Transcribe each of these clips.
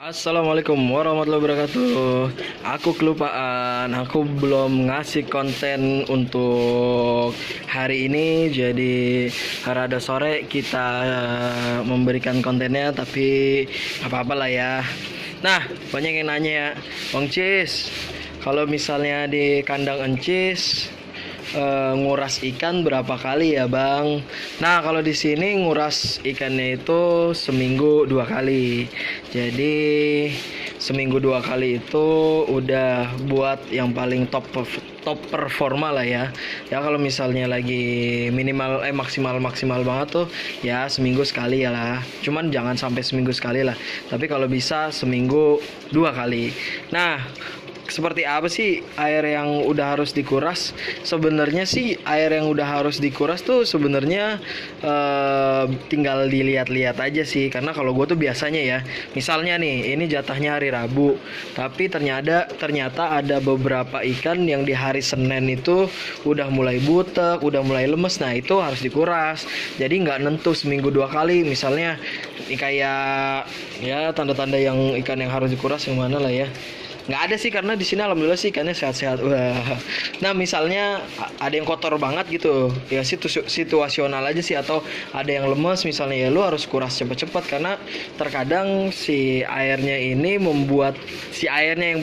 Assalamualaikum warahmatullahi wabarakatuh. Aku kelupaan, aku belum ngasih konten untuk hari ini. Jadi rada sore kita memberikan kontennya, tapi apa-apa lah ya. Nah, banyak yang nanya ya, Bang Cis, kalau misalnya di kandang encis nguras ikan berapa kali ya Bang? Nah, kalau di sini nguras ikannya itu seminggu 2 kali. Jadi seminggu 2 kali itu udah buat yang paling top performa lah ya. Ya kalau misalnya lagi minimal maksimal banget tuh ya seminggu sekali ya lah. Cuman jangan sampai seminggu sekali lah. Tapi kalau bisa seminggu 2 kali. Nah, seperti apa sih air yang udah harus dikuras? Sebenarnya sih air yang udah harus dikuras tuh sebenarnya tinggal dilihat-lihat aja sih. Karena kalau gue tuh biasanya ya, misalnya nih ini jatahnya hari Rabu, tapi ternyata ada beberapa ikan yang di hari Senin itu udah mulai butek, udah mulai lemes. Nah itu harus dikuras. Jadi nggak nentu seminggu 2 kali. Misalnya ini kayak ya tanda-tanda yang ikan yang harus dikuras yang mana lah ya. Nggak ada sih, karena di sini alhamdulillah sih ikannya sehat-sehat. Wah. Nah misalnya ada yang kotor banget gitu ya, situasional aja sih, atau ada yang lemes misalnya, ya lu harus kuras cepet-cepet. Karena terkadang si airnya yang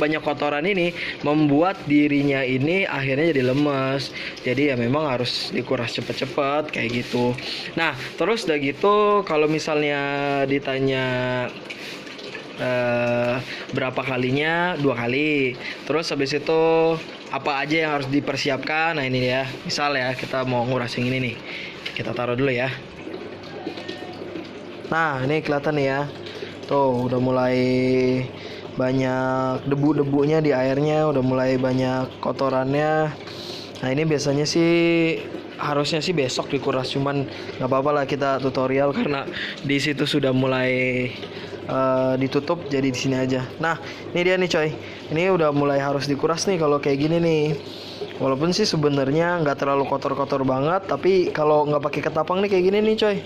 banyak kotoran ini membuat dirinya ini akhirnya jadi lemes. Jadi ya memang harus dikuras cepet-cepet kayak gitu. Nah terus udah gitu, kalau misalnya ditanya berapa kalinya, 2 kali. Terus habis itu apa aja yang harus dipersiapkan? Nah ini ya, misal ya kita mau nguras yang ini nih, kita taruh dulu ya. Nah ini kelihatan nih ya, tuh udah mulai banyak debu-debunya di airnya, udah mulai banyak kotorannya. Nah ini biasanya sih harusnya sih besok dikuras, cuman nggak apa-apa lah, kita tutorial karena di situ sudah mulai ditutup, jadi di sini aja. Nah ini dia nih coy, ini udah mulai harus dikuras nih kalau kayak gini nih. Walaupun sih sebenarnya nggak terlalu kotor-kotor banget, tapi kalau nggak pakai ketapang nih kayak gini nih coy,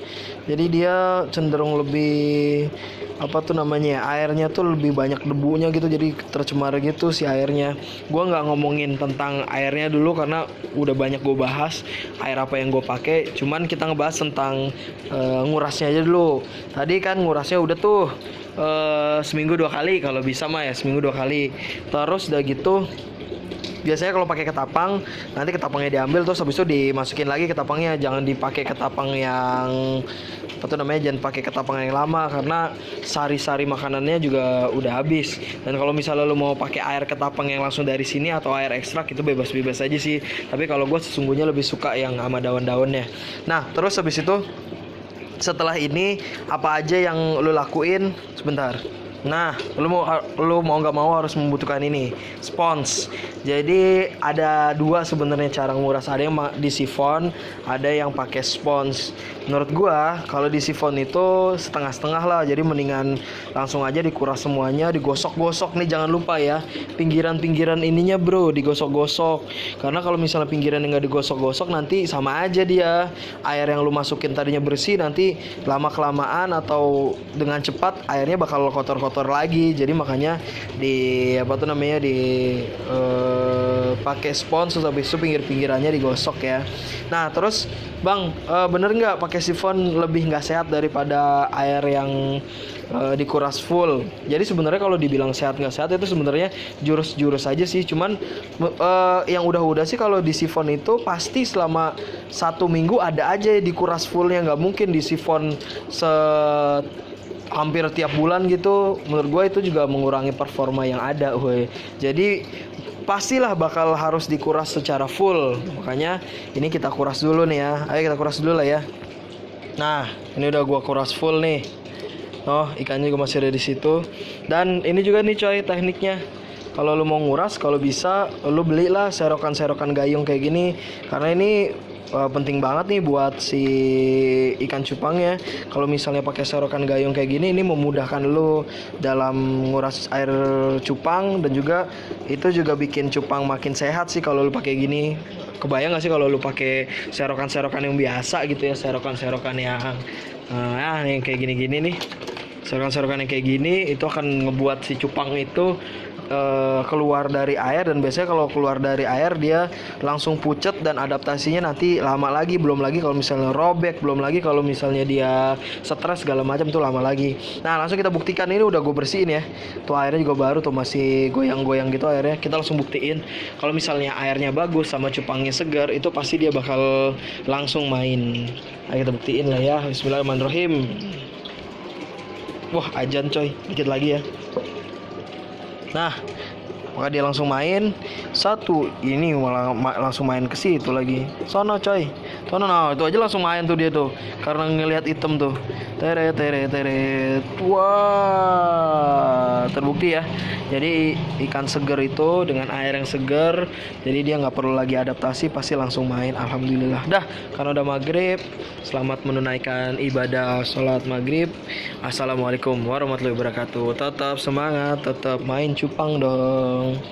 jadi dia cenderung lebih apa tuh namanya ya, airnya tuh lebih banyak debunya gitu, jadi tercemar gitu si airnya. Gua nggak ngomongin tentang airnya dulu karena udah banyak gue bahas air apa yang gue pakai. Cuman kita ngebahas tentang ngurasnya aja dulu. Tadi kan ngurasnya udah tuh seminggu 2 kali, kalau bisa mah ya seminggu 2 kali. Terus udah gitu biasanya kalau pakai ketapang, nanti ketapangnya diambil terus habis itu dimasukin lagi ketapangnya. Jangan dipakai ketapang yang apa tuh namanya, jangan pakai ketapang yang lama karena sari-sari makanannya juga udah habis. Dan kalau misalnya lo mau pakai air ketapang yang langsung dari sini atau air ekstrak, itu bebas-bebas aja sih. Tapi kalau gue sesungguhnya lebih suka yang sama daun-daunnya. Nah terus habis itu setelah ini apa aja yang lo lakuin? Sebentar. Nah, lu mau nggak mau harus membutuhkan ini, spons. Jadi ada dua sebenarnya cara nguras, ada yang disifon, ada yang pakai spons. Menurut gua kalau disifon itu setengah-setengah lah, jadi mendingan langsung aja dikuras semuanya, digosok-gosok nih, jangan lupa ya pinggiran-pinggiran ininya bro, digosok-gosok. Karena kalau misalnya pinggiran yang nggak digosok-gosok nanti sama aja dia, air yang lu masukin tadinya bersih, nanti lama kelamaan atau dengan cepat airnya bakal kotor lagi. Jadi makanya di pakai spons, terus habis itu pinggir-pinggirannya digosok ya. Nah terus bang, bener nggak pakai sifon lebih nggak sehat daripada air yang dikuras full? Jadi sebenarnya kalau dibilang sehat nggak sehat itu sebenarnya jurus-jurus aja sih. Cuman yang udah sih kalau di sifon itu pasti selama 1 minggu ada aja dikuras fullnya, nggak mungkin di sifon hampir tiap bulan gitu. Menurut gue itu juga mengurangi performa yang ada. Jadi pastilah bakal harus dikuras secara full. Makanya ini kita kuras dulu nih ya. Ayo kita kuras dulu lah ya. Nah ini udah gue kuras full nih. Oh ikannya juga masih ada di situ. Dan ini juga nih coy tekniknya. Kalau lu mau nguras, kalau bisa lu belilah serokan-serokan gayung kayak gini, karena ini penting banget nih buat si ikan cupangnya. Kalau misalnya pakai serokan gayung kayak gini, ini memudahkan lu dalam nguras air cupang, dan juga itu juga bikin cupang makin sehat sih kalau lu pakai gini. Kebayang gak sih kalau lu pakai serokan-serokan yang biasa gitu ya, serokan-serokan yang nih kayak gini-gini nih, Serokan-serokan yang kayak gini itu akan ngebuat si cupang itu keluar dari air, dan biasanya kalau keluar dari air dia langsung pucet dan adaptasinya nanti lama lagi, belum lagi kalau misalnya robek, belum lagi kalau misalnya dia stres segala macam tuh lama lagi. Nah langsung kita buktikan, ini udah gue bersihin ya, tuh airnya juga baru tuh masih goyang-goyang gitu airnya. Kita langsung buktiin kalau misalnya airnya bagus sama cupangnya segar, itu pasti dia bakal langsung main. Ayo kita buktiin lah ya. Bismillahirrahmanirrahim. Wah ajan coy, dikit lagi ya. Nah, maka dia langsung main. Satu, ini malah langsung main ke situ lagi. Sono coy. Sono, nah itu aja langsung main tuh dia tuh. Karena ngelihat item tuh. Teret. Wah, terbukti ya. Jadi ikan seger itu dengan air yang seger, jadi dia nggak perlu lagi adaptasi, pasti langsung main. Alhamdulillah. Dah, karena udah maghrib. Selamat menunaikan ibadah sholat maghrib. Assalamualaikum warahmatullahi wabarakatuh. Tetap semangat, tetap main cupang dong.